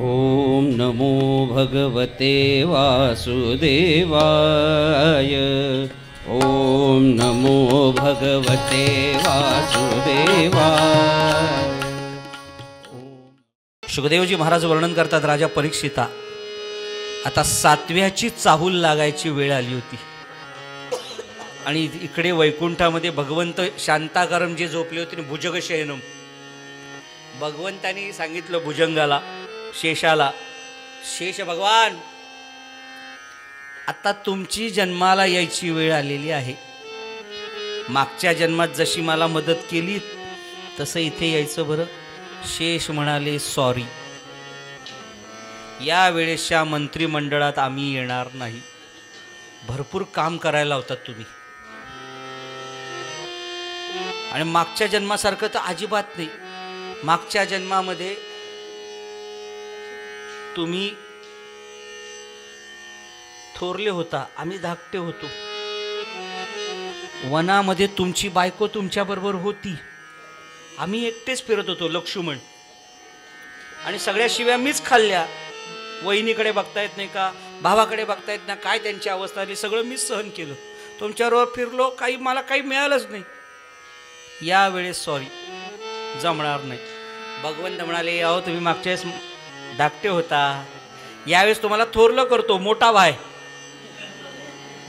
ओम नमो भगवते वासुदेवाय। ओम नमो भगवते वासुदेवाय। शुकदेवजी महाराज वर्णन करतात, राजा परीक्षिता, आता 7व्याची चाहूल लागायची वेळ आली होती आणि इकडे वैकुंठामध्ये भगवंत शांताकारम जे झोपले होते, भुजगशयनम, भगवंतानी सांगितलं भुजंगाला, शेषाला, शेष भगवान, आता तुमची जन्माला यायची वेळ आलेली आहे. मागच्या जन्मात जशी मला मदत केली तसं इथे यायचं बरं. शेष म्हणाले सॉरी, या वेळेसच्या मंत्रिमंडळात आम्ही येणार नाही. भरपूर काम करायला लावतात तुम्ही आणि मागच्या जन्मासारखं तर अजिबात नाही. मागच्या जन्मामध्ये तुम्ही थोरले होता, आम्ही धाकटे होतो. वनामध्ये तुमची बायको तुमच्या बरोबर होती, आम्ही एकटेच फिरत होतो लक्ष्मण, आणि सगळ्या शिव्या मीच खाल्ल्या. वहिनीकडे बघता येत नाही का, भावाकडे बघता येत नाही, काय त्यांची अवस्था आली, सगळं मीच सहन केलं. तुमच्याबरोबर फिरलो, मला काही मिळालंच नाही. यावेळेस सॉरी, जमणार नाही. भगवंत म्हणाले, अहो तुम्ही मागच्या वेळेस धाकटे होता, यावेळेस तुम्हाला थोरलं करतो, मोठा भाय,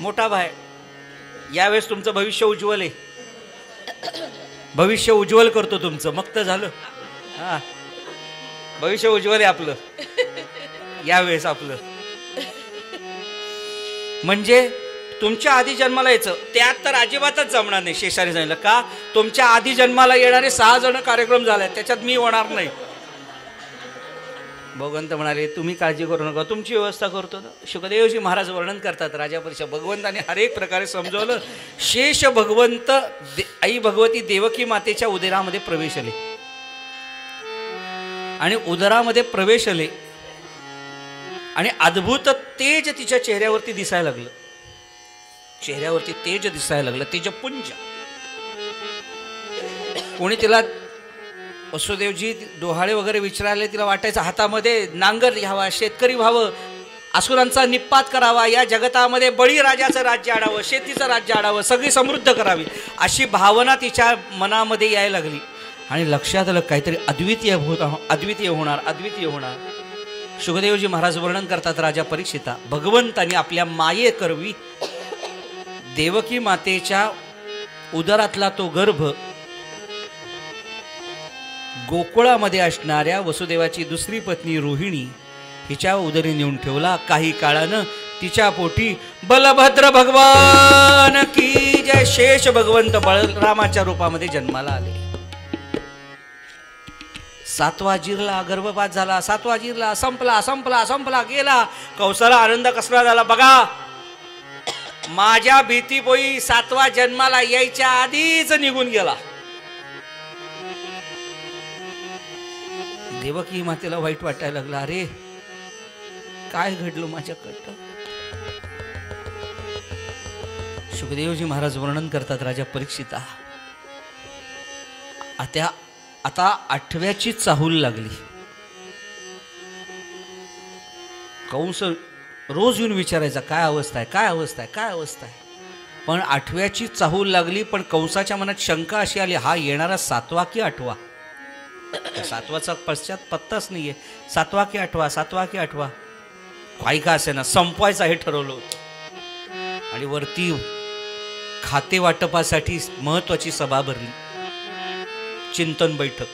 मोठा भाय. यावेळेस तुमचं भविष्य उज्ज्वल आहे, भविष्य उज्ज्वल करतो तुमचं. मग तर झालं, हां, भविष्य उज्ज्वल आहे आपलं यावेळेस आपलं. म्हणजे तुमच्या आधी जन्माला यायचं, त्यात तर अजिबातच जमणार नाही. शेषाने सांगितलं, का तुमच्या आधी जन्माला येणारे 6 जण कार्यक्रम झाले, त्याच्यात मी होणार नाही. भगवंत म्हणाले, तुम्ही काळजी करू नका, तुमची व्यवस्था करतो ना. शुकदेवजी महाराज वर्णन करतात, राजा परीक्षा, भगवंताने हर एक प्रकारे समजवलं. शेष भगवंत आई भगवती देवकी मातेच्या उदरामध्ये प्रवेश आले आणि उदरामध्ये प्रवेश आले आणि अद्भुत तेज तिच्या चेहऱ्यावरती दिसायला लागलं. चेहऱ्यावरती तेज दिसायला लागलं, तेजपुंज. कोणी तिला, वसुदेवजी डोहाळे वगैरे विचारायला, तिला वाटायचं हातामध्ये नांगर घ्यावा, शेतकरी व्हावं, असुरांचा निपात करावा, या जगतामध्ये बळीराजाचं राज्य आणावं, शेतीचं राज्य आणावं, सगळी समृद्ध करावी, अशी भावना तिच्या मनामध्ये यायला लागली. आणि लक्षात आलं काहीतरी अद्वितीय होणार. शुकदेवजी महाराज वर्णन करतात, राजा परीक्षिता, भगवंतानी आपल्या माये करवी देवकी मातेच्या उदरातला तो गर्भ गोकुळामध्ये असणाऱ्या वसुदेवाची दुसरी पत्नी रोहिणी हिच्या उदरी नेऊन ठेवला. काही काळानं तिच्या पोटी बलभद्र भगवान की जय, शेष भगवंत बलरामाच्या रूपामध्ये जन्माला आले. 7वा जिरला, गर्भपात झाला. 7वा जिरला, संपला गेला. कौसाला आनंद कसला झाला बघा. माझ्या भीतीपोई 7वा जन्माला यायच्या आधीच निघून गेला. देवकी मातेला वाईट वाटायला लागला, अरे काय घडलं माझ्याकडं. शुकदेवजी महाराज वर्णन करतात, राजा परीक्षिता, आता 8व्याची चाहूल लागली. कंस रोज येऊन विचारायचा, काय अवस्था आहे. पण 8व्याची चाहूल लागली. पण कंसाच्या मनात शंका अशी आली, हा येणारा 7वा की 8वा. 7वाचा पश्चात पत्ताच नाहीये. 7वा की 8वा, काही का असे ना, संपवायचं हे ठरवलं होतं. आणि वरती खाते वाटपासाठी महत्वाची सभा भरली, चिंतन बैठक.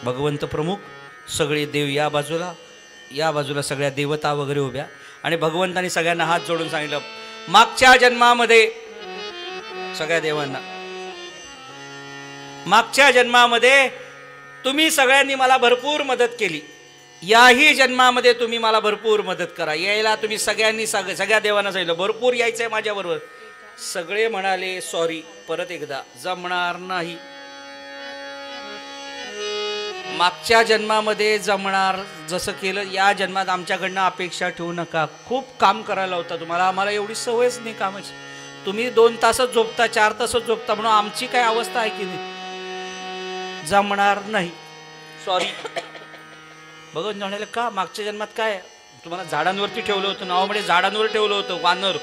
भगवंत प्रमुख, सगळे देव या बाजूला सगळ्या देवता वगैरे उभ्या. आणि भगवंतांनी सगळ्यांना हात जोडून सांगितलं, मागच्या जन्मामध्ये, सगळ्या देवांना, मागच्या जन्मामध्ये तुम्ही सगळ्यांनी मला भरपूर मदत केली, याही जन्मामध्ये तुम्ही मला भरपूर मदत करा. यायला तुम्ही सगळ्यांनी सगळ्या देवांना सांगितलं भरपूर यायचंय माझ्याबरोबर. सगळे म्हणाले सॉरी, परत एकदा जमणार नाही. मागच्या जन्मामध्ये जमणार जसं केलं, या जन्मात आमच्याकडनं अपेक्षा ठेवू नका. खूप काम करायला होता तुम्हाला, आम्हाला एवढी सवयच नाही कामाची. तुम्ही 2 तासच झोपता, 4 तासच झोपता, म्हणून आमची काय अवस्था आहे की नाही, जमणार नाही, सॉरी. भगवंत म्हणाले का मागच्या जन्मात काय तुम्हाला झाडांवरती ठेवलं होतं, नावामध्ये झाडांवर ठेवलं होतं, वानर,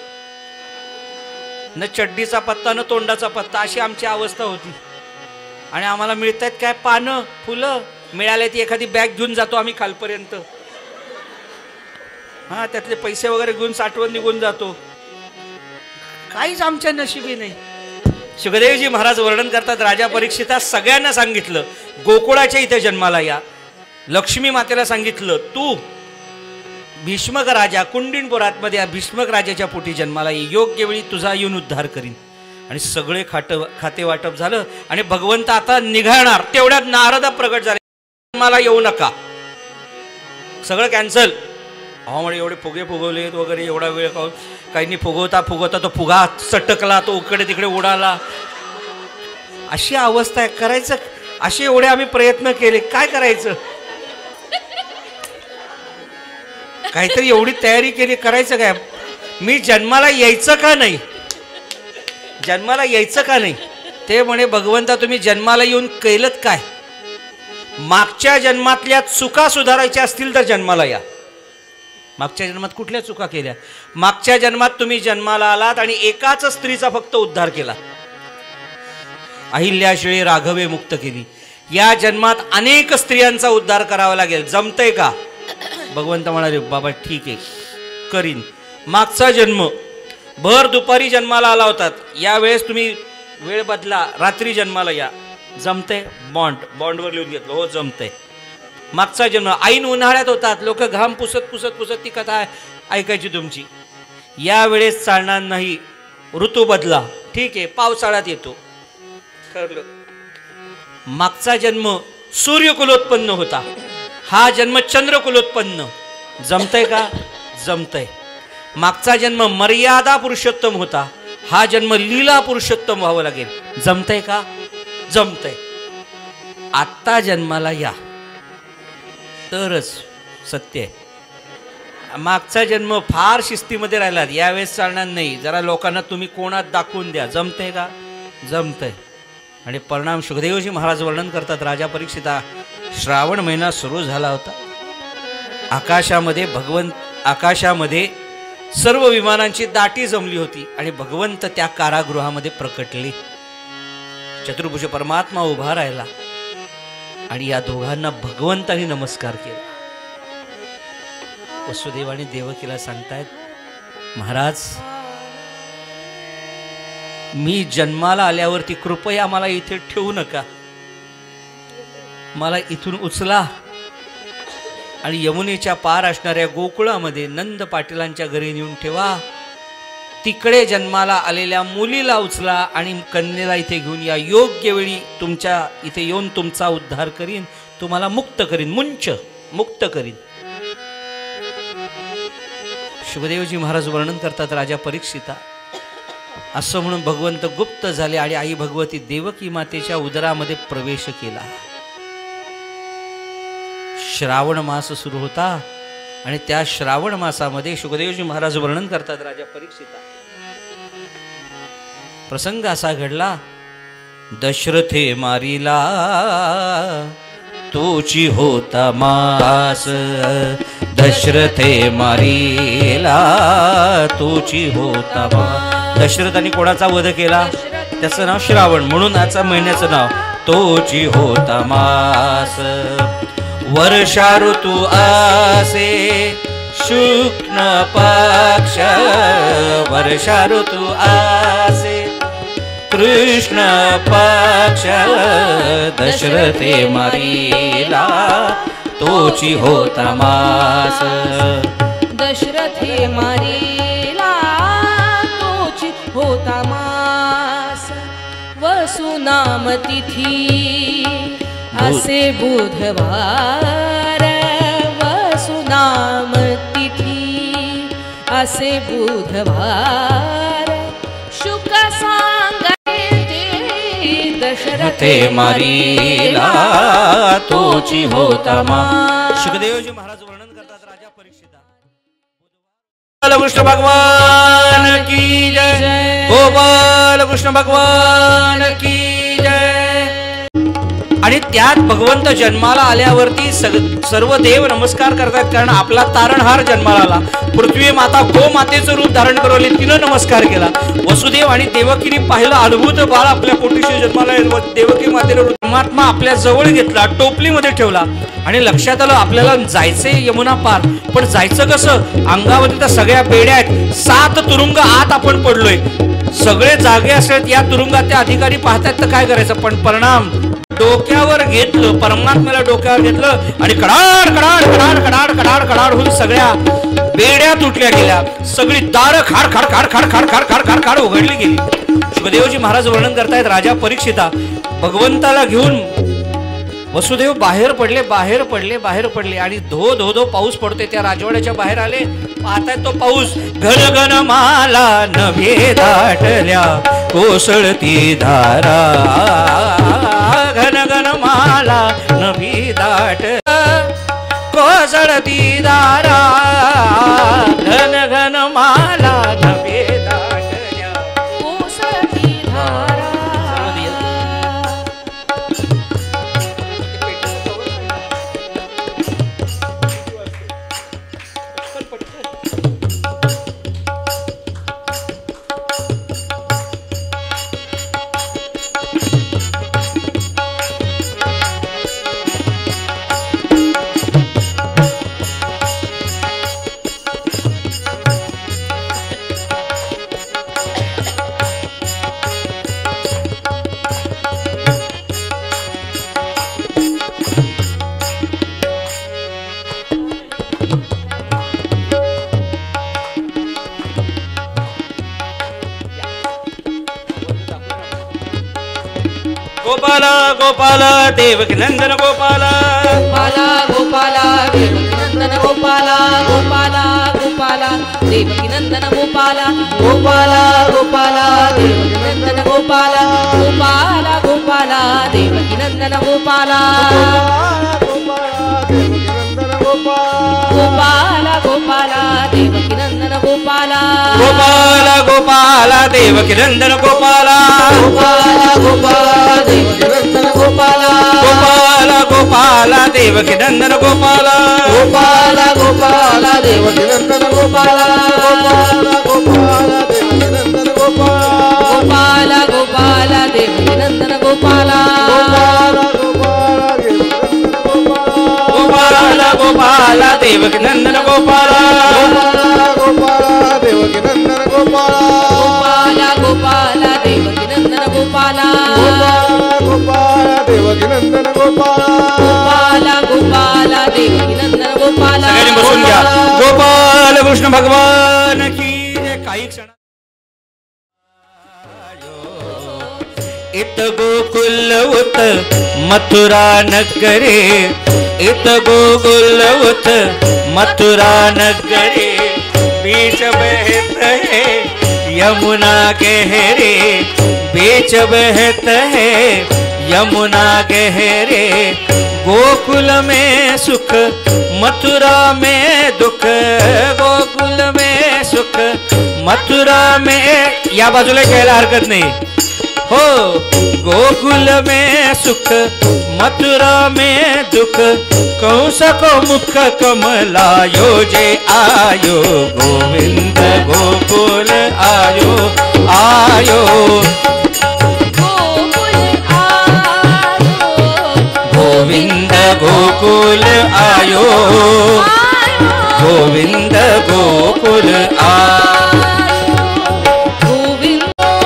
न चड्डीचा पत्ता न तोंडाचा पत्ता, अशी आमची अवस्था होती. आणि आम्हाला मिळतात काय पानं फुलं, मिळाले ती एखादी बॅग घेऊन जातो आम्ही खालपर्यंत, हा त्यातले पैसे वगैरे घेऊन साठवून निघून जातो, काहीच आमच्या नशिबी नाही. सुखदेवजी महाराज वर्णन करतात, राजा परीक्षिता सगळ्यांना सांगितलं गोकुळाच्या इथे जन्माला या. लक्ष्मी मातेला सांगितलं तू भीष्मक राजा कुंडिनपुरात मध्ये भीष्मक राजाच्या पोटी जन्माला ये, योग्य वेळी तुझा येऊन उद्धार करीन. आणि सगळे खाते वाटप झालं आणि भगवंत आता निघाणार तेवढ्यात नारद प्रगट झाले, जन्माला येऊ नका, सगळं कॅन्सल. म्हणे एवढे फुगे फुगवलेत वगैरे, एवढा वेळ काहींनी फुगवता फुगवता तो फुगा सटकला, तो इकडे तिकडे उडाला, अशी अवस्था आहे. करायचं असे एवढे आम्ही प्रयत्न केले, काय करायचं, काहीतरी एवढी तयारी केली, करायचं काय. मी जन्माला यायचं का नाही, जन्माला यायचं का नाही. ते म्हणे भगवंता तुम्ही जन्माला येऊन केलं काय, मागच्या जन्मातल्या चुका सुधारायच्या असतील तर जन्माला या. मागच्या जन्मात कुठल्या चुका केल्या, मागच्या जन्मात तुम्ही जन्माला आलात आणि एकाच स्त्रीचा फक्त उद्धार केला, अहिल्याशिळे राघवे मुक्त केली. या जन्मात अनेक स्त्रियांचा उद्धार करावा लागेल, जमतंय का. भगवंत म्हणाले बाबा ठीक आहे करीन. मागचा जन्म भर दुपारी जन्माला आला होतात, यावेळेस तुम्ही वेळ बदला, रात्री जन्माला या, जमतंय. बॉन्डवर लिहून घेतलं, हो जमतंय. मागचा जन्म ऐन उन्हाळ्यात होतात, लोक घाम पुसत पुसत पुसत ती कथा ऐकायची तुमची, यावेळेस चालणार नाही, ऋतू बदला, ठीक आहे पावसाळ्यात येतो, ठरलं. मागचा जन्म सूर्यकुलोत्पन्न होता, हा जन्म चंद्रकुलोत्पन्न, जमतंय का, जमतंय. मागचा जन्म मर्यादा पुरुषोत्तम होता, हा जन्म लीला पुरुषोत्तम व्हावं लागेल, जमतंय का, जमतंय. आत्ता जन्माला या तरच सत्य आहे. मागचा जन्म फार शिस्तीमध्ये राहिलात, यावेळेस चालणार नाही, जरा लोकांना तुम्ही कोणात दाखवून द्या, जमतंय का, जमतंय. आणि परिणाम सुखदेवजी महाराज वर्णन करतात, राजा परीक्षिता श्रावण महिना सुरू झाला होता, आकाशामध्ये सर्व विमानांची दाटी जमली होती आणि भगवंत त्या कारागृहामध्ये प्रकटले. चतुर्भुज परमात्मा उभा राहिला आणि या दोघांना भगवंतांनी नमस्कार केला. वसुदेव आणि देवकीला सांगतायत महाराज मी जन्माला आल्यावरती कृपया मला इथे ठेवू नका, मला इथून उचला आणि यमुनेच्या पार असणाऱ्या गोकुळामध्ये नंद पाटीलांच्या घरी नेऊन ठेवा, तिकडे जन्माला आलेल्या मुलीला उचला आणि कन्येला इथे घेऊन या, योग्य वेळी तुमच्या इथे येऊन तुमचा उद्धार करीन, तुम्हाला मुक्त करीन, मुक्त करीन. शुभदेवजी महाराज वर्णन करतात, राजा परीक्षिता असं म्हणून भगवंत गुप्त झाले आणि आई भगवती देवकी मातेच्या उदरामध्ये प्रवेश केला. श्रावण मास सुरू होता आणि त्या श्रावण मासामध्ये शुभदेवजी महाराज वर्णन करतात, राजा परीक्षिता प्रसंग असा घडला, दशरथे मारिला तोची होता मास, दशरथे मारिला तोची होता मास. दशरथाने कोणाचा वध केला, त्याचं नाव श्रावण, म्हणून आजच्या महिन्याचं नाव तोची होता मास. वर्षा ऋतू आसे शुक्ल पक्ष, वर्षा ऋतू आसे कृष्ण पक्ष, दशरथे मारिला तोची होता मास. दशरथे मारिला तोची होता मास. वसुनाम तिथी असे बुधवार, वसुनाम तिथी असे बुधवार, शुक सांगते दशरथे मारिला तोची होता मास. सुखदेवजी महाराज वर्णन करतात, राजा परीक्षिता कृष्ण भगवान की जय, गोपाल कृष्ण भगवान की जय. आणि त्यात भगवंत जन्माला आल्यावरती सर्व देव नमस्कार करतात, कारण आपला तारणहार जन्माला आला. पृथ्वी माता गोमातेचं रूप धारण करवले, तिनं नमस्कार केला. वसुदेव आणि देवकीने पाहिलं अद्भुत बाळ आपल्या पोटीशी जन्माला आहे. देवकी मातेला परमात्मा आपल्या जवळ घेतला, टोपलीमध्ये ठेवला आणि लक्षात आलं आपल्याला जायचंय यमुना पार. पण जायचं कसं? अंगावरती तर सगळ्या बेड्या आहेत, 7 तुरुंग आत आपण पडलोय. सगळे जागे असतात या तुरुंगात, ते अधिकारी पाहतात तर काय करायचं. पण परिणाम डोक्यावर घेतलं, परमात्म्याला डोक्यावर घेतलं आणि कडाड कडाड कडाड कडाड कडाड कडाड होऊन सगळ्या बेड्या तुटल्या गेल्या. सगळी दारं खाड खाड खाड खाड खाड खाड खाड खाड खाड उघडली गेली. सुखदेवजी महाराज वर्णन करतायत, राजा परीक्षिता भगवंताला घेऊन वसुदेव बाहेर पडले आणि धो धो धो पाऊस पडतोय. त्या राजवाड्याच्या बाहेर आले, पाहतायत तो पाऊस. घन घन माला नभे दाटल्या कोसळती धारा, घन घन माला नभी दाट कोसळती धारा, घन घन माला नभे दाटल्या कोसळती धारा. गोपाला गोपाला देवकी नंदन गोपाला, गोपाला गोपाला देवकी नंदन गोपाला, गोपाला गोपाला देवकी नंदन गोपाला, गोपाला गोपाला देवकी नंदन गोपाला, गोपाला गोपाला देवकी नंदन गोपाला, गोपाला गोपाला देवकी नंदन गोपाला, गोपाला गोपाला देवकी नंदन गोपाला, गोपाला गोपाला देवकी नंदन गोपाला, गोपाला गोपाला देवकी नंदन गोपाला, गोपाला गोपाला देवकी नंदन गोपाला, गोपाला गोपाला देवकी नंदन गोपाला, गोपाला गोपाला देवकी नंदन गोपाला, गोपाला गोपाला देवकी नंदन गोपाला, गोपाला देवकी नंदन गोपाला, गोपाला गोपाला देवकी नंदन गोपाला. सगळ्यांनी बसून घ्या. गोपाल कृष्ण भगवान की जय. काही क्षण इत गोकुल उत मथुरा नगरे, इत गोकुल उत मथुरा नगरे, बीच बहत है यमुना गहरे, बीच बहत है यमुना गहरे, गोकुल में सुख मथुरा में दुख, गोकुल में सुख मथुरा में. या बाजूला घ्यायला हरकत नाही हो. गोकुल में सुख मथुरा में दुख, कंस को मुख कमलायो जय आयो, गोविंद गोकुल आयो आयो, गोविंद गोकुल आयो, गोविंद गोकुल आयो.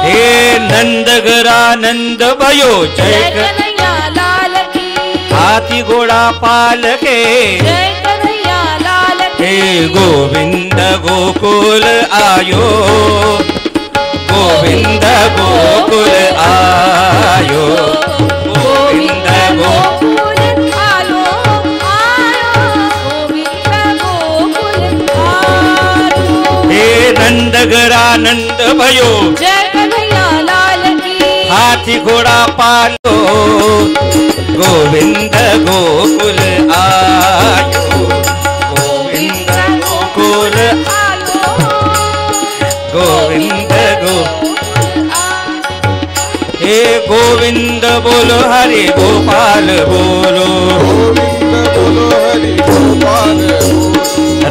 हे नंदगरा नंद भयो जय कन्हैया लाल की, हाथी घोड़ा पालके, जय कन्हैया लाल की. हे गोविंद गोकुल आयो, गोविंद गोकुल आयो, गोविंद गोकुल आलो आलो, गोविंद गोकुल आलो. हे नंदगरा नंद भयो जय कन्हैया लाल की, हाथी घोड़ा पालो, गोविंद गोकुल आयो, गोविंद गोकुल आलो, गोविंद गो. गोकुल आलो. हे गोविंद बोलो हरि हरि गोपाल बोलो गोविंद बोलो हरि गोपाल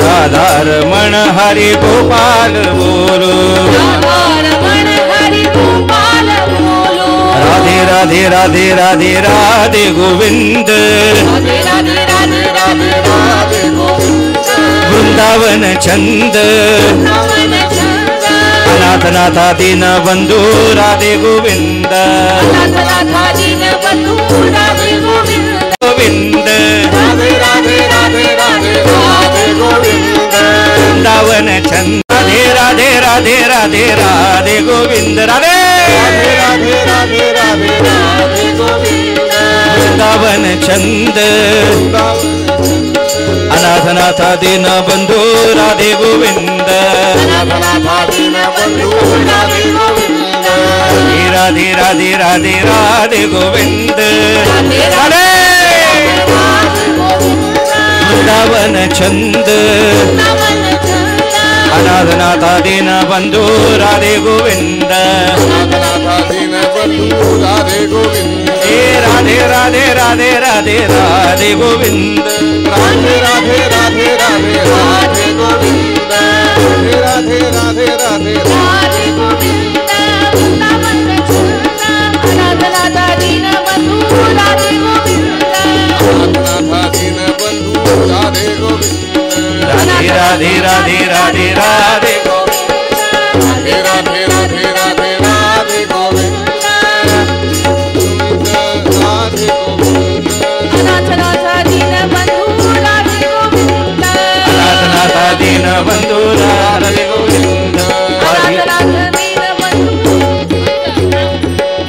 राधा रमण हरि गोपाल बोलो रमण हरि गोपाल बोलो राधे राधे राधे राधे राधे गोविंद राधे राधे राधे राधे राधे गोविंद वृंदावन छंद नवन चंद अनाथ नाथा दीन बंधु राधे गोविंद नाथ नाथा दीन बंधु राधे गोविंद गोविंद राधे राधे राधे राधे राधे गोविंद वृंदावन छंद राधे राधे राधे राधे राधे गोविंद राधे राधे राधे राधे राधे गोविंद वृंदावन छंद अनाथ नाथा दीन बंधु राधे गोविंद नाथ नाथा दीन बंधु राधे गोविंद राधे राधे राधे राधे गोविंद राधे वृंदावन छंद नवन चंद अनाथ नाथा दीन बंधु राधे गोविंद नाथ नाथा दीन बंधु राधे गोविंद राधे राधे राधे राधे राधे गोविंद राधे राधे राधे राधे राधे गोविंद राधे राधे राधे राधे गोविंद वृंदावन चंद अनाथ नाथा दीन बंधु राधे गोविंद नाथा दीन बंधु राधे गोविंद राधे राधे राधे राधे राधे राधे राधे राधे राधे राधे गोविंद राधे गोविंद अनाथ नाथा दीन बंधु राधे गोविंद अनाथ नाथा दीन बंधु राधे गोविंद अनाथ नाथा दीन बंधु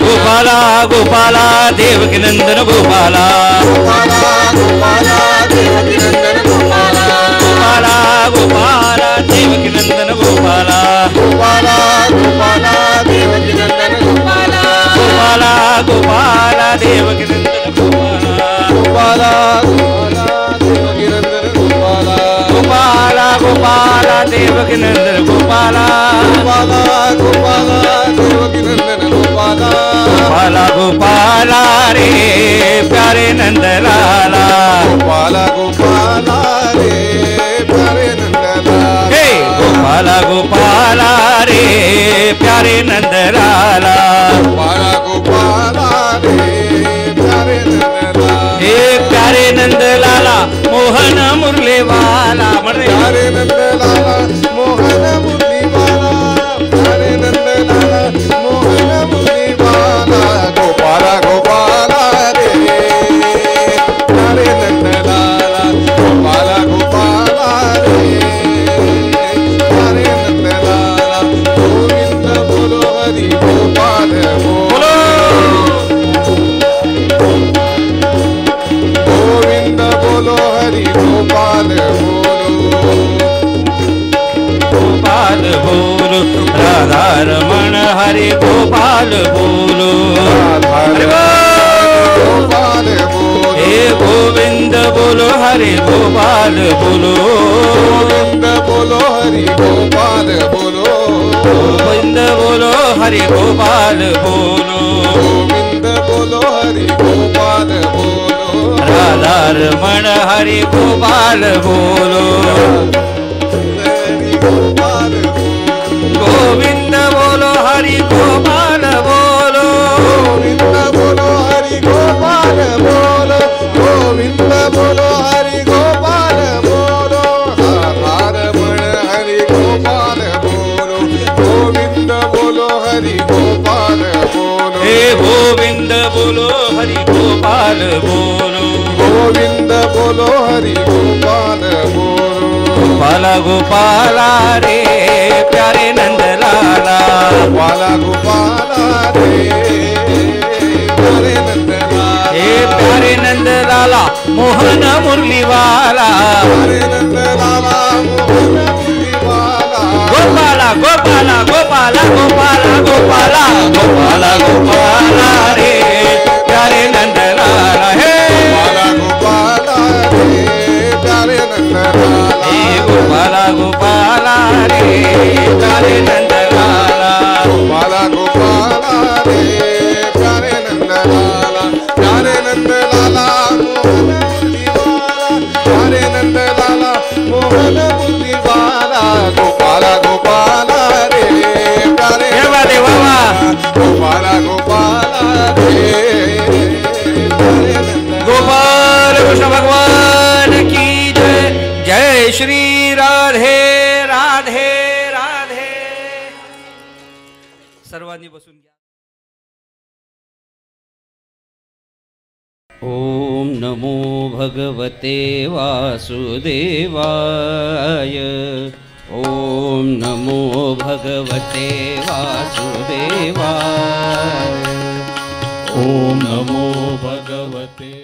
गोपाला गोपाला देवकी नंदन गोपाला गोपाला गोपाला देवकी नंदन गोपाला गोपाला गोपाला देवकी नंदन गोपाला गोपाला गोपाला देवकी नंदन गोपाला गोपाला गोपाला देवकी नंदन गोपाला गोपाला गोपाला देवकी नंदन गोपाला गोपाला गोपाला देवकी नंदन गोपाला गोपाला गोपाला देवकी नंदन गोपाला गोपाला गोपाला रे प्यारे नंद लाला गोपाला गोपाला रे प्यारे नंदलाला हे गोपाला गोपाला रे प्यारे नंद लाला गोपाला गोपाला रे प्यारे नंदलाला हे प्यारे नंद लाला मोहन मुरली वाला म्हण रे. प्यारे नंदलाला मोहन मुरलीवाला प्यारे नंदलाला मोहन मुरलीवाला गोपाला गोपाला रे प्यारे नंदलाला गोपाला गोपाला रे प्यारे नंदलाला गोविंद बोलो हरि गोपाल बोलो गोविंद बोलो हरि गोपाल बोलो गोपाल बोलो राधा रमण हरे गोपाल बोलो हरे गोपाल बोलो हे गोविंद बोलो हरे गोपाल बोलो गोविंद बोलो हरि गोपाल बोलो गोविंद बोलो हरे गोपाल बोलो गोविंद बोलो हरि गोपाल बोलो राधा रमण हरे गोपाल बोलो हरि गोपाल गोविंद बोलो हरि गोपाल बोलो गोविंद बोलो हरि गोपाल बोलो गोविंद बोलो हरि गोपाल बोलो रमण हरि गोपाल बोलो गोविंद बोलो हरि गोपाल बोलो हे गोविंद बोलो हरि गोपाल बोलो गोविंद बोलो हरि गोपाल बोलो गोपाला गोपाला रे प्यारे नंद लाला गोपाला गोपाला रे प्यारे नंदलाला हे प्यारे नंद लाला मोहन मुरली वाला प्यारे नंदलाला मोहन मुरलीवाला गोपाला गोपाला गोपाला गोपाला गोपाला गोपाला गोपाला रे प्यारे नंद लाला हे गोपाला गोपाला रे प्यारे नंदलाला हे गोपाला गोपाला रे प्यारे नंद लाला गोपाला गोपाला रे प्यारे नंदलाला प्यारे सर्वांनी बसून घ्या. ॐ नमो भगवते वासुदेवाय. ॐ नमो भगवते वासुदेवाय. ॐ नमो भगवते